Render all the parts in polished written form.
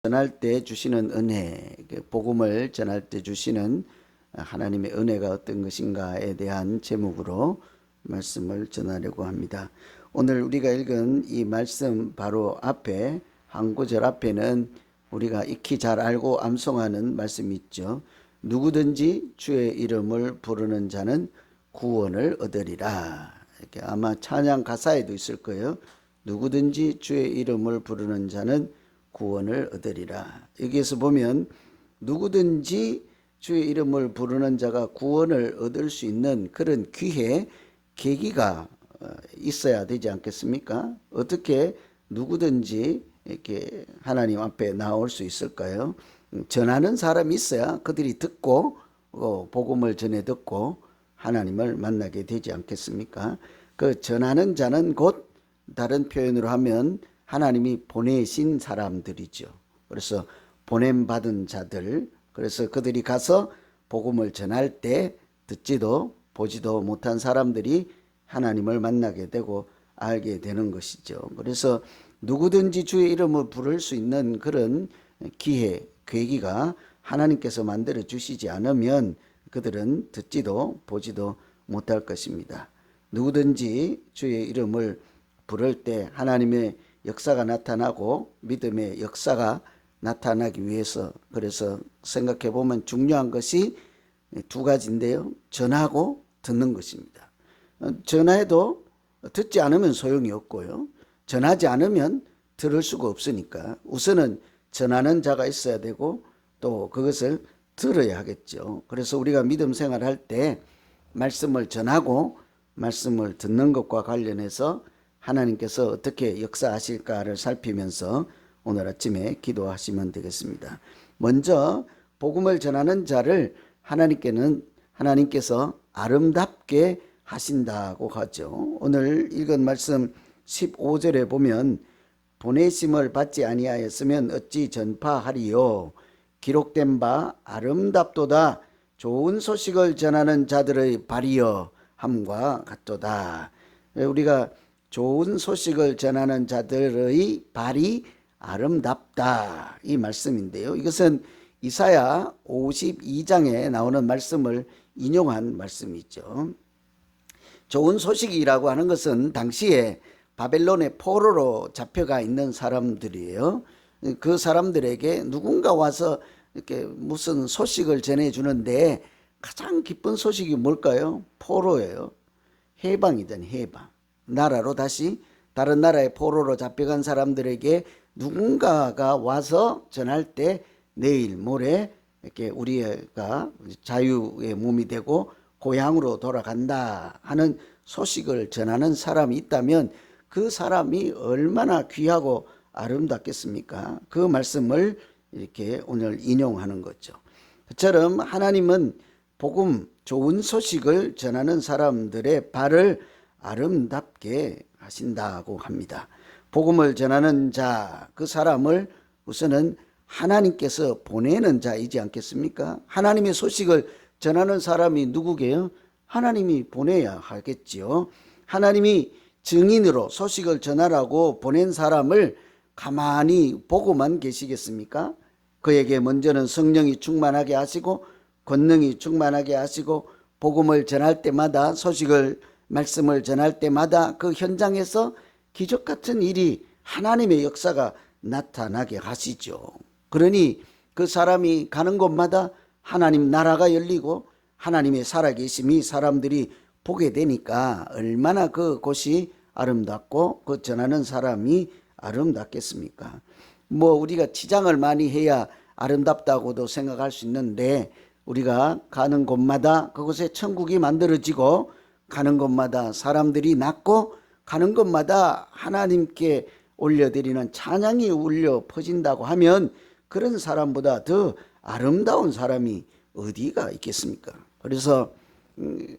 전할 때 주시는 은혜, 복음을 전할 때 주시는 하나님의 은혜가 어떤 것인가에 대한 제목으로 말씀을 전하려고 합니다. 오늘 우리가 읽은 이 말씀 바로 앞에 한 구절 앞에는 우리가 익히 잘 알고 암송하는 말씀이 있죠. 누구든지 주의 이름을 부르는 자는 구원을 얻으리라. 이렇게 아마 찬양 가사에도 있을 거예요. 누구든지 주의 이름을 부르는 자는 구원을 얻으리라. 여기에서 보면 누구든지 주의 이름을 부르는 자가 구원을 얻을 수 있는 그런 기회, 계기가 있어야 되지 않겠습니까? 어떻게 누구든지 이렇게 하나님 앞에 나올 수 있을까요? 전하는 사람이 있어야 그들이 듣고 복음을 전해 듣고 하나님을 만나게 되지 않겠습니까? 그 전하는 자는 곧 다른 표현으로 하면 하나님이 보내신 사람들이죠. 그래서 보냄받은 자들, 그래서 그들이 가서 복음을 전할 때 듣지도 보지도 못한 사람들이 하나님을 만나게 되고 알게 되는 것이죠. 그래서 누구든지 주의 이름을 부를 수 있는 그런 기회, 계기가 하나님께서 만들어 주시지 않으면 그들은 듣지도 보지도 못할 것입니다. 누구든지 주의 이름을 부를 때 하나님의 역사가 나타나고 믿음의 역사가 나타나기 위해서, 그래서 생각해 보면 중요한 것이 두 가지인데요. 전하고 듣는 것입니다. 전화해도 듣지 않으면 소용이 없고요. 전하지 않으면 들을 수가 없으니까 우선은 전하는 자가 있어야 되고 또 그것을 들어야 하겠죠. 그래서 우리가 믿음 생활할 때 말씀을 전하고 말씀을 듣는 것과 관련해서 하나님께서 어떻게 역사하실까를 살피면서 오늘 아침에 기도하시면 되겠습니다. 먼저 복음을 전하는 자를 하나님께서 아름답게 하신다고 하죠. 오늘 읽은 말씀 15절에 보면 보내심을 받지 아니하였으면 어찌 전파하리요. 기록된 바 아름답도다. 좋은 소식을 전하는 자들의 발이여 함과 같도다. 우리가 좋은 소식을 전하는 자들의 발이 아름답다, 이 말씀인데요. 이것은 이사야 52장에 나오는 말씀을 인용한 말씀이죠. 좋은 소식이라고 하는 것은 당시에 바벨론의 포로로 잡혀가 있는 사람들이에요. 그 사람들에게 누군가 와서 이렇게 무슨 소식을 전해주는데 가장 기쁜 소식이 뭘까요? 포로예요. 해방이든 해방. 나라로 다시 다른 나라의 포로로 잡혀간 사람들에게 누군가가 와서 전할 때 내일 모레 이렇게 우리가 자유의 몸이 되고 고향으로 돌아간다 하는 소식을 전하는 사람이 있다면 그 사람이 얼마나 귀하고 아름답겠습니까? 그 말씀을 이렇게 오늘 인용하는 거죠. 그처럼 하나님은 복음, 좋은 소식을 전하는 사람들의 발을 아름답게 하신다고 합니다. 복음을 전하는 자, 그 사람을 우선은 하나님께서 보내는 자이지 않겠습니까? 하나님의 소식을 전하는 사람이 누구게요? 하나님이 보내야 하겠지요. 하나님이 증인으로 소식을 전하라고 보낸 사람을 가만히 보고만 계시겠습니까? 그에게 먼저는 성령이 충만하게 하시고 권능이 충만하게 하시고 복음을 전할 때마다 말씀을 전할 때마다 그 현장에서 기적 같은 일이 하나님의 역사가 나타나게 하시죠. 그러니 그 사람이 가는 곳마다 하나님 나라가 열리고 하나님의 살아계심이 사람들이 보게 되니까 얼마나 그 곳이 아름답고 그 전하는 사람이 아름답겠습니까? 우리가 치장을 많이 해야 아름답다고도 생각할 수 있는데 우리가 가는 곳마다 그곳에 천국이 만들어지고 가는 곳마다 사람들이 낫고 가는 곳마다 하나님께 올려드리는 찬양이 울려 퍼진다고 하면 그런 사람보다 더 아름다운 사람이 어디가 있겠습니까? 그래서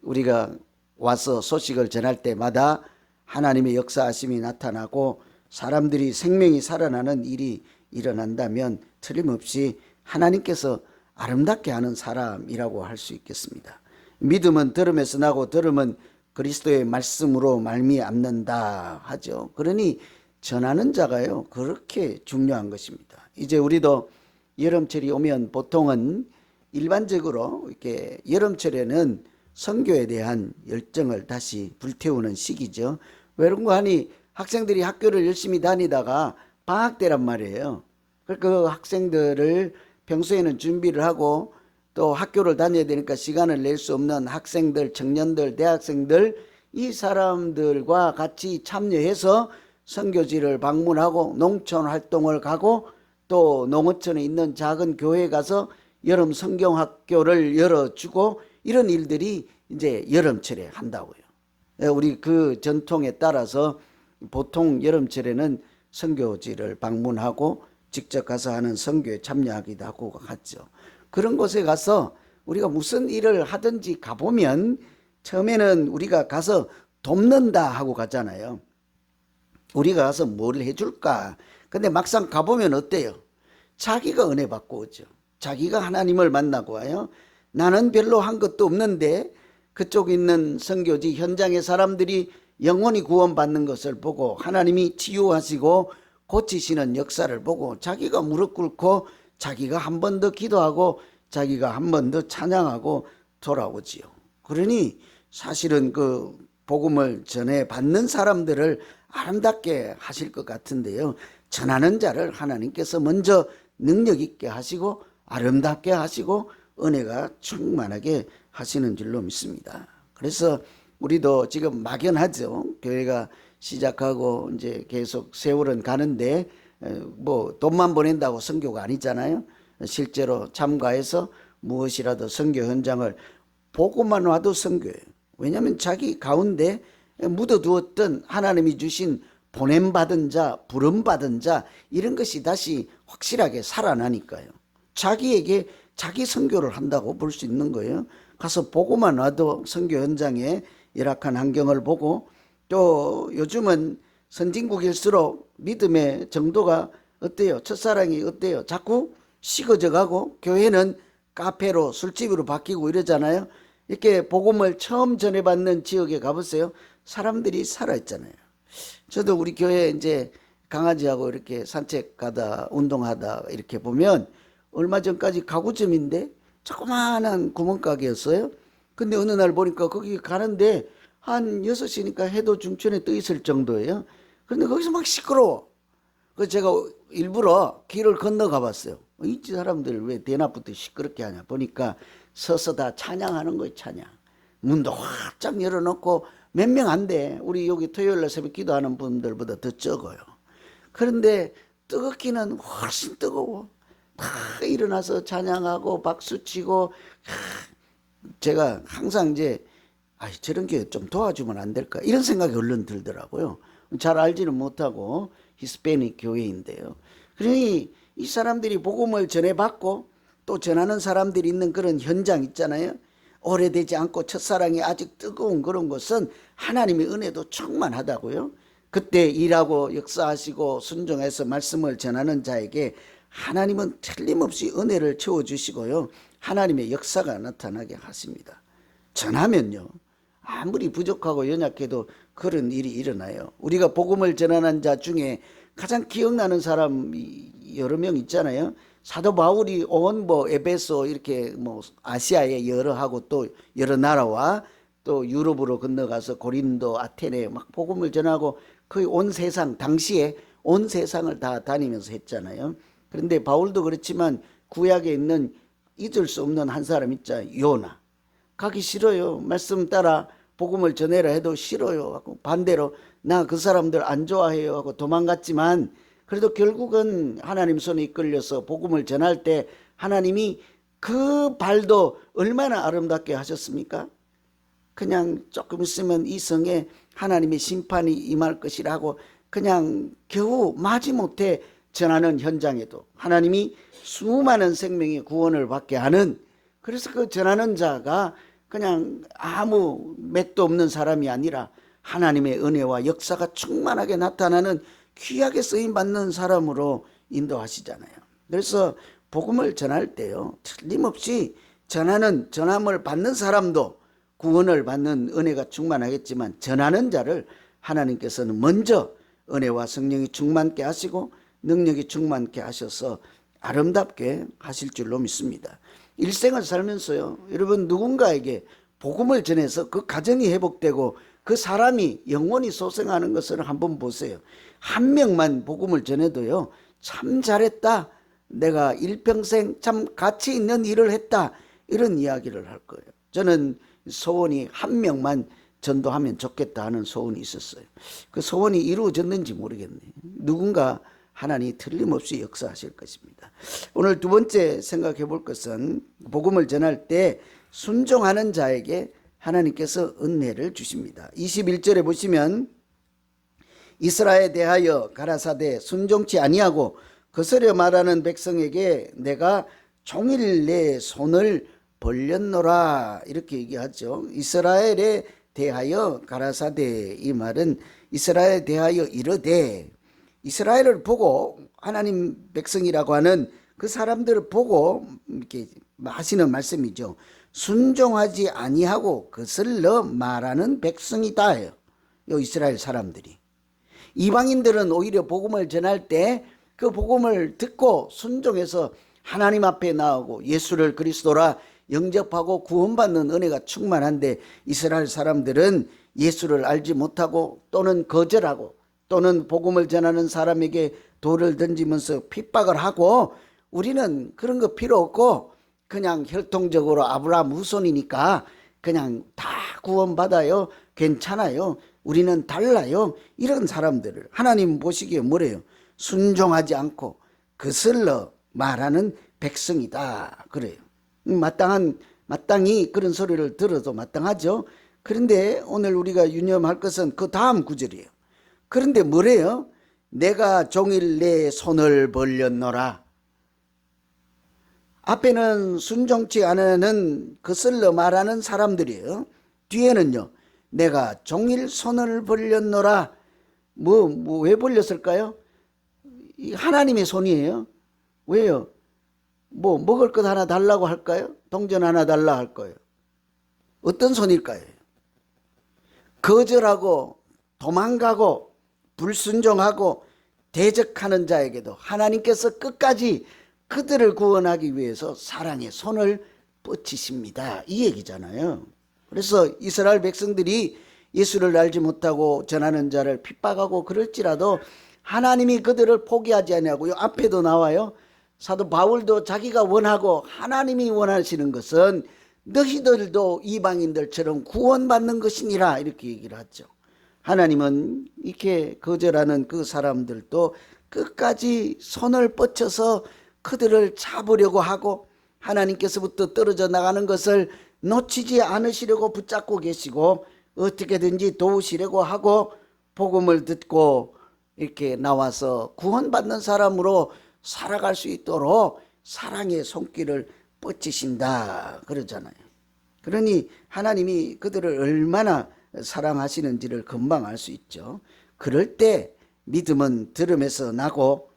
우리가 와서 소식을 전할 때마다 하나님의 역사하심이 나타나고 사람들이 생명이 살아나는 일이 일어난다면 틀림없이 하나님께서 아름답게 하는 사람이라고 할 수 있겠습니다. 믿음은 들음에서 나고 들음은 그리스도의 말씀으로 말미암는다 하죠. 그러니 전하는 자가요 그렇게 중요한 것입니다. 이제 우리도 여름철이 오면 보통은 일반적으로 이렇게 여름철에는 선교에 대한 열정을 다시 불태우는 시기죠. 왜 그런가 하니 학생들이 학교를 열심히 다니다가 방학 때란 말이에요. 그 학생들을 평소에는 준비를 하고 또 학교를 다녀야 되니까 시간을 낼 수 없는 학생들, 청년들, 대학생들, 이 사람들과 같이 참여해서 선교지를 방문하고 농촌 활동을 가고 또 농어촌에 있는 작은 교회에 가서 여름 성경학교를 열어주고 이런 일들이 이제 여름철에 한다고요. 우리 그 전통에 따라서 보통 여름철에는 선교지를 방문하고 직접 가서 하는 선교에 참여하기도 하고 갔죠. 그런 곳에 가서 우리가 무슨 일을 하든지 가보면 처음에는 우리가 가서 돕는다 하고 가잖아요. 우리가 가서 뭘 해줄까? 근데 막상 가보면 어때요? 자기가 은혜 받고 오죠. 자기가 하나님을 만나고 와요. 나는 별로 한 것도 없는데 그쪽에 있는 선교지 현장의 사람들이 영혼이 구원받는 것을 보고 하나님이 치유하시고 고치시는 역사를 보고 자기가 무릎 꿇고 자기가 한 번 더 기도하고 자기가 한 번 더 찬양하고 돌아오지요. 그러니 사실은 그 복음을 전해 받는 사람들을 아름답게 하실 것 같은데요. 전하는 자를 하나님께서 먼저 능력 있게 하시고 아름답게 하시고 은혜가 충만하게 하시는 줄로 믿습니다. 그래서 우리도 지금 막연하죠. 교회가 시작하고 이제 계속 세월은 가는데 뭐 돈만 보낸다고 선교가 아니잖아요. 실제로 참가해서 무엇이라도 선교 현장을 보고만 와도 선교예요. 왜냐하면 자기 가운데 묻어두었던 하나님이 주신 보냄받은 자, 부름받은 자 이런 것이 다시 확실하게 살아나니까요. 자기에게 자기 선교를 한다고 볼 수 있는 거예요. 가서 보고만 와도 선교 현장에 열악한 환경을 보고 또 요즘은 선진국일수록 믿음의 정도가 어때요? 첫사랑이 어때요? 자꾸 식어져 가고 교회는 카페로 술집으로 바뀌고 이러잖아요. 이렇게 복음을 처음 전해받는 지역에 가보세요. 사람들이 살아있잖아요. 저도 우리 교회 이제 강아지하고 이렇게 산책 가다 운동하다 이렇게 보면 얼마 전까지 가구점인데 조그마한 구멍가게였어요. 근데 어느 날 보니까 거기 가는데 한 6시니까 해도 중천에 떠 있을 정도예요. 근데 거기서 막 시끄러워. 그래서 제가 일부러 길을 건너가 봤어요. 이 사람들 왜 대낮부터 시끄럽게 하냐 보니까 서서 다 찬양하는 거예요. 찬양. 문도 활짝 열어놓고 몇 명 안 돼. 우리 여기 토요일날 새벽 기도하는 분들보다 더 적어요. 그런데 뜨겁기는 훨씬 뜨거워. 다 일어나서 찬양하고 박수치고. 제가 항상 이제 저런 게 좀 도와주면 안 될까 이런 생각이 얼른 들더라고요. 잘 알지는 못하고 히스패닉 교회인데요. 그러니 이 사람들이 복음을 전해받고 또 전하는 사람들이 있는 그런 현장 있잖아요. 오래되지 않고 첫사랑이 아직 뜨거운 그런 것은 하나님의 은혜도 충만하다고요. 그때 일하고 역사하시고 순종해서 말씀을 전하는 자에게 하나님은 틀림없이 은혜를 채워주시고요. 하나님의 역사가 나타나게 하십니다. 전하면요. 아무리 부족하고 연약해도 그런 일이 일어나요. 우리가 복음을 전하는 자 중에 가장 기억나는 사람이 여러 명 있잖아요. 사도 바울이 온 에베소 이렇게 아시아의 여러 하고 또 여러 나라와 또 유럽으로 건너가서 고린도, 아테네 막 복음을 전하고 거의 온 세상 당시에 온 세상을 다 다니면서 했잖아요. 그런데 바울도 그렇지만 구약에 있는 잊을 수 없는 한 사람 있잖아요. 요나. 가기 싫어요. 말씀 따라 복음을 전해라 해도 싫어요 하고 반대로 나 그 사람들 안 좋아해요 하고 도망갔지만 그래도 결국은 하나님 손에 이끌려서 복음을 전할 때 하나님이 그 발도 얼마나 아름답게 하셨습니까? 그냥 조금 있으면 이 성에 하나님의 심판이 임할 것이라고 그냥 겨우 마지못해 전하는 현장에도 하나님이 수많은 생명의 구원을 받게 하는, 그래서 그 전하는 자가 그냥 아무 맥도 없는 사람이 아니라 하나님의 은혜와 역사가 충만하게 나타나는 귀하게 쓰임받는 사람으로 인도하시잖아요. 그래서 복음을 전할 때요, 틀림없이 전함을 받는 사람도 구원을 받는 은혜가 충만하겠지만 전하는 자를 하나님께서는 먼저 은혜와 성령이 충만케 하시고 능력이 충만케 하셔서 아름답게 하실 줄로 믿습니다. 일생을 살면서요, 여러분 누군가에게 복음을 전해서 그 가정이 회복되고 그 사람이 영원히 소생하는 것을 한번 보세요. 한 명만 복음을 전해도요, 참 잘했다, 내가 일평생 참 가치 있는 일을 했다, 이런 이야기를 할 거예요. 저는 소원이 한 명만 전도하면 좋겠다 하는 소원이 있었어요. 그 소원이 이루어졌는지 모르겠네요. 누군가 하나님이 틀림없이 역사하실 것입니다. 오늘 두 번째 생각해 볼 것은 복음을 전할 때 순종하는 자에게 하나님께서 은혜를 주십니다. 21절에 보시면 이스라엘에 대하여 가라사대 순종치 아니하고 거스려 말하는 백성에게 내가 종일 내 손을 벌렸노라, 이렇게 얘기하죠. 이스라엘에 대하여 가라사대, 이 말은 이스라엘에 대하여 이르되, 이스라엘을 보고 하나님 백성이라고 하는 그 사람들을 보고 이렇게 하시는 말씀이죠. 순종하지 아니하고 거슬러 말하는 백성이다, 요 이스라엘 사람들이. 이방인들은 오히려 복음을 전할 때 그 복음을 듣고 순종해서 하나님 앞에 나오고 예수를 그리스도라 영접하고 구원받는 은혜가 충만한데, 이스라엘 사람들은 예수를 알지 못하고 또는 거절하고 또는 복음을 전하는 사람에게 돌을 던지면서 핍박을 하고, 우리는 그런 거 필요 없고 그냥 혈통적으로 아브라함 후손이니까 그냥 다 구원받아요, 괜찮아요, 우리는 달라요, 이런 사람들을 하나님 보시기에 뭐래요? 순종하지 않고 거슬러 말하는 백성이다, 그래요. 마땅히 그런 소리를 들어도 마땅하죠. 그런데 오늘 우리가 유념할 것은 그 다음 구절이에요. 그런데 뭐래요? 내가 종일 내 손을 벌렸노라. 앞에는 순종치 않으는 거슬러 말하는 사람들이에요. 뒤에는요, 내가 종일 손을 벌렸노라. 왜 벌렸을까요? 하나님의 손이에요. 왜요? 먹을 것 하나 달라고 할까요? 동전 하나 달라 할 거예요. 어떤 손일까요? 거절하고 도망가고 불순종하고 대적하는 자에게도 하나님께서 끝까지 그들을 구원하기 위해서 사랑의 손을 뻗치십니다, 이 얘기잖아요. 그래서 이스라엘 백성들이 예수를 알지 못하고 전하는 자를 핍박하고 그럴지라도 하나님이 그들을 포기하지 아니하고요. 앞에도 나와요. 사도 바울도 자기가 원하고 하나님이 원하시는 것은 너희들도 이방인들처럼 구원받는 것이니라, 이렇게 얘기를 하죠. 하나님은 이렇게 거절하는 그 사람들도 끝까지 손을 뻗쳐서 그들을 잡으려고 하고 하나님께서부터 떨어져 나가는 것을 놓치지 않으시려고 붙잡고 계시고 어떻게든지 도우시려고 하고 복음을 듣고 이렇게 나와서 구원받는 사람으로 살아갈 수 있도록 사랑의 손길을 뻗치신다, 그러잖아요. 그러니 하나님이 그들을 얼마나 사랑하시는지를 금방 알 수 있죠. 그럴 때 믿음은 들음에서 나고,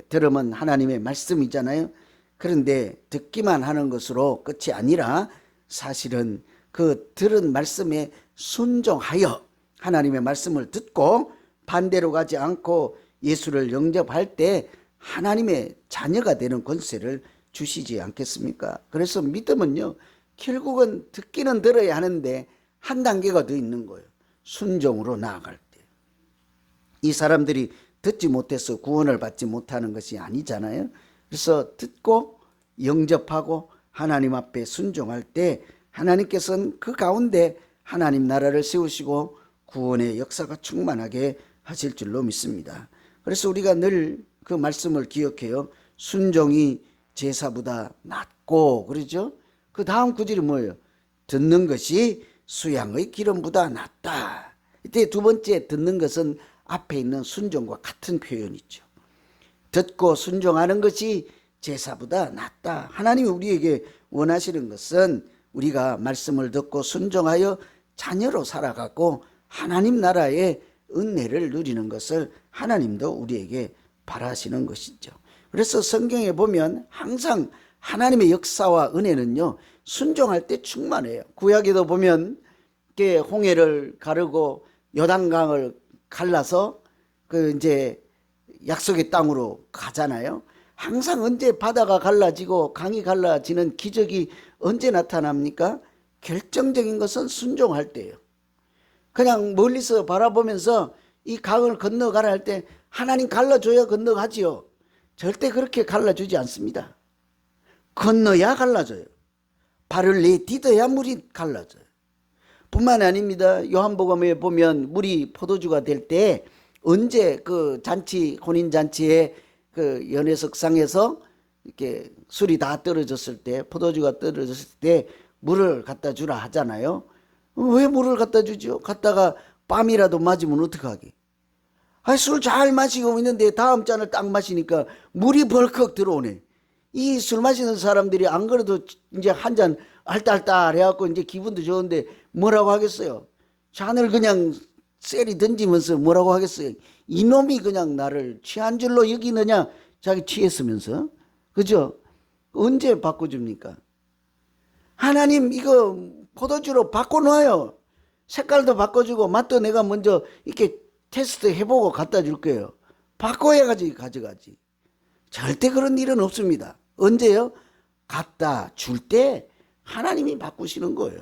들음은 하나님의 말씀이잖아요. 그런데 듣기만 하는 것으로 끝이 아니라 사실은 그 들은 말씀에 순종하여 하나님의 말씀을 듣고 반대로 가지 않고 예수를 영접할 때 하나님의 자녀가 되는 권세를 주시지 않겠습니까? 그래서 믿음은요, 결국은 듣기는 들어야 하는데 한 단계가 더 있는 거예요. 순종으로 나아갈 때. 이 사람들이 듣지 못해서 구원을 받지 못하는 것이 아니잖아요. 그래서 듣고 영접하고 하나님 앞에 순종할 때 하나님께서는 그 가운데 하나님 나라를 세우시고 구원의 역사가 충만하게 하실 줄로 믿습니다. 그래서 우리가 늘 그 말씀을 기억해요. 순종이 제사보다 낫고, 그러죠? 그 다음 구절이 뭐예요? 듣는 것이 수양의 기름보다 낫다. 이때 두 번째 듣는 것은 앞에 있는 순종과 같은 표현이죠. 듣고 순종하는 것이 제사보다 낫다. 하나님이 우리에게 원하시는 것은 우리가 말씀을 듣고 순종하여 자녀로 살아가고 하나님 나라의 은혜를 누리는 것을 하나님도 우리에게 바라시는 것이죠. 그래서 성경에 보면 항상 하나님의 역사와 은혜는요, 순종할 때 충만해요. 구약에도 보면 홍해를 가르고 요단강을 갈라서 그 이제 약속의 땅으로 가잖아요. 항상 언제 바다가 갈라지고 강이 갈라지는 기적이 언제 나타납니까? 결정적인 것은 순종할 때예요. 그냥 멀리서 바라보면서 이 강을 건너가라 할 때 하나님 갈라줘야 건너가지요. 절대 그렇게 갈라주지 않습니다. 건너야 갈라져요. 발을 내디뎌야 물이 갈라져요. 뿐만 아닙니다. 요한복음에 보면 물이 포도주가 될 때 언제 그 잔치, 혼인잔치에 그 연회석상에서 이렇게 술이 다 떨어졌을 때, 포도주가 떨어졌을 때 물을 갖다 주라 하잖아요. 왜 물을 갖다 주죠? 갔다가 뺨이라도 맞으면 어떡하게? 술 잘 마시고 있는데 다음 잔을 딱 마시니까 물이 벌컥 들어오네. 이 술 마시는 사람들이 안 그래도 이제 한 잔 알딸딸 해갖고 이제 기분도 좋은데 뭐라고 하겠어요? 잔을 그냥 쎄리 던지면서 뭐라고 하겠어요? 이놈이 그냥 나를 취한 줄로 여기느냐? 자기 취했으면서. 그죠? 언제 바꿔줍니까? 하나님 이거 포도주로 바꿔놔요. 색깔도 바꿔주고 맛도 내가 먼저 이렇게 테스트 해보고 갖다 줄 거예요. 바꿔야 가져가지. 절대 그런 일은 없습니다. 언제요? 갖다 줄 때 하나님이 바꾸시는 거예요.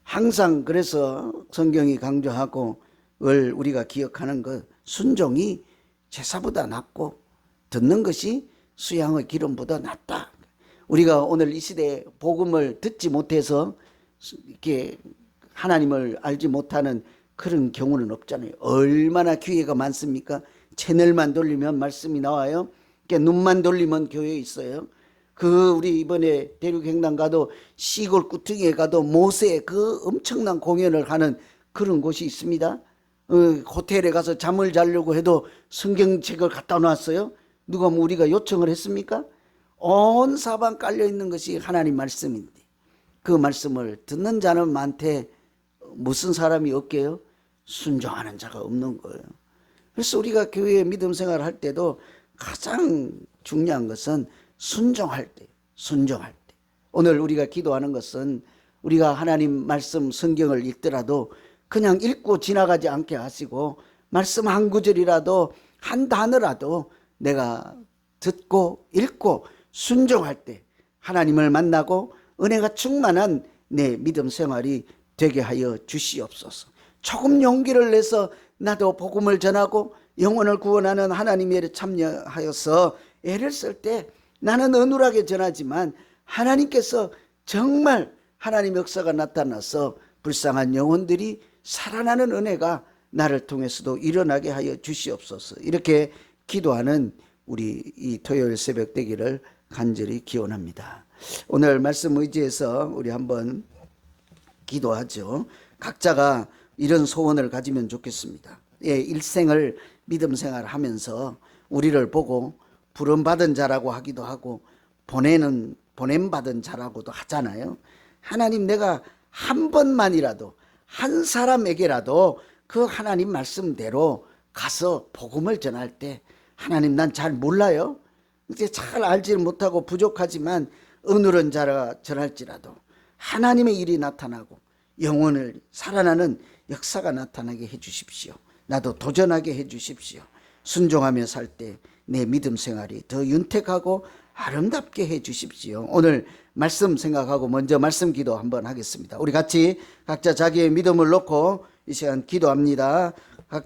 항상 그래서 성경이 강조하고 우리가 기억하는 것, 순종이 제사보다 낫고 듣는 것이 수양의 기름보다 낫다. 우리가 오늘 이 시대에 복음을 듣지 못해서 이렇게 하나님을 알지 못하는 그런 경우는 없잖아요. 얼마나 기회가 많습니까? 채널만 돌리면 말씀이 나와요. 눈만 돌리면 교회에 있어요. 우리 이번에 대륙횡단 가도 시골 구퉁이에 가도 모세 그 엄청난 공연을 하는 그런 곳이 있습니다. 호텔에 가서 잠을 자려고 해도 성경책을 갖다 놨어요. 누가 우리가 요청을 했습니까? 온 사방 깔려 있는 것이 하나님 말씀인데 그 말씀을 듣는 자는 많되 무슨 사람이 없게요? 순종하는 자가 없는 거예요. 그래서 우리가 교회 믿음 생활을 할 때도 가장 중요한 것은 순종할 때. 오늘 우리가 기도하는 것은 우리가 하나님 말씀 성경을 읽더라도 그냥 읽고 지나가지 않게 하시고 말씀 한 구절이라도 한 단어라도 내가 듣고 읽고 순종할 때 하나님을 만나고 은혜가 충만한 내 믿음 생활이 되게 하여 주시옵소서. 조금 용기를 내서 나도 복음을 전하고 영혼을 구원하는 하나님의 일에 참여하여서 애를 쓸 때 나는 어눌하게 전하지만 하나님께서 정말 하나님의 역사가 나타나서 불쌍한 영혼들이 살아나는 은혜가 나를 통해서도 일어나게 하여 주시옵소서. 이렇게 기도하는 우리 이 토요일 새벽 되기를 간절히 기원합니다. 오늘 말씀 의지해서 우리 한번 기도하죠. 각자가 이런 소원을 가지면 좋겠습니다. 일생을 믿음 생활을 하면서 우리를 보고 부름받은 자라고 하기도 하고 보냄받은 자라고도 하잖아요. 하나님, 내가 한 번만이라도 한 사람에게라도 그 하나님 말씀대로 가서 복음을 전할 때, 하나님 난 잘 몰라요. 이제 잘 알지를 못하고 부족하지만 어느런 자라 전할지라도 하나님의 일이 나타나고 영혼을 살아나는 역사가 나타나게 해주십시오. 나도 도전하게 해주십시오. 순종하며 살 때 내 믿음 생활이 더 윤택하고 아름답게 해주십시오. 오늘 말씀 생각하고 먼저 말씀 기도 한번 하겠습니다. 우리 같이 각자 자기의 믿음을 놓고 이 시간 기도합니다. 각자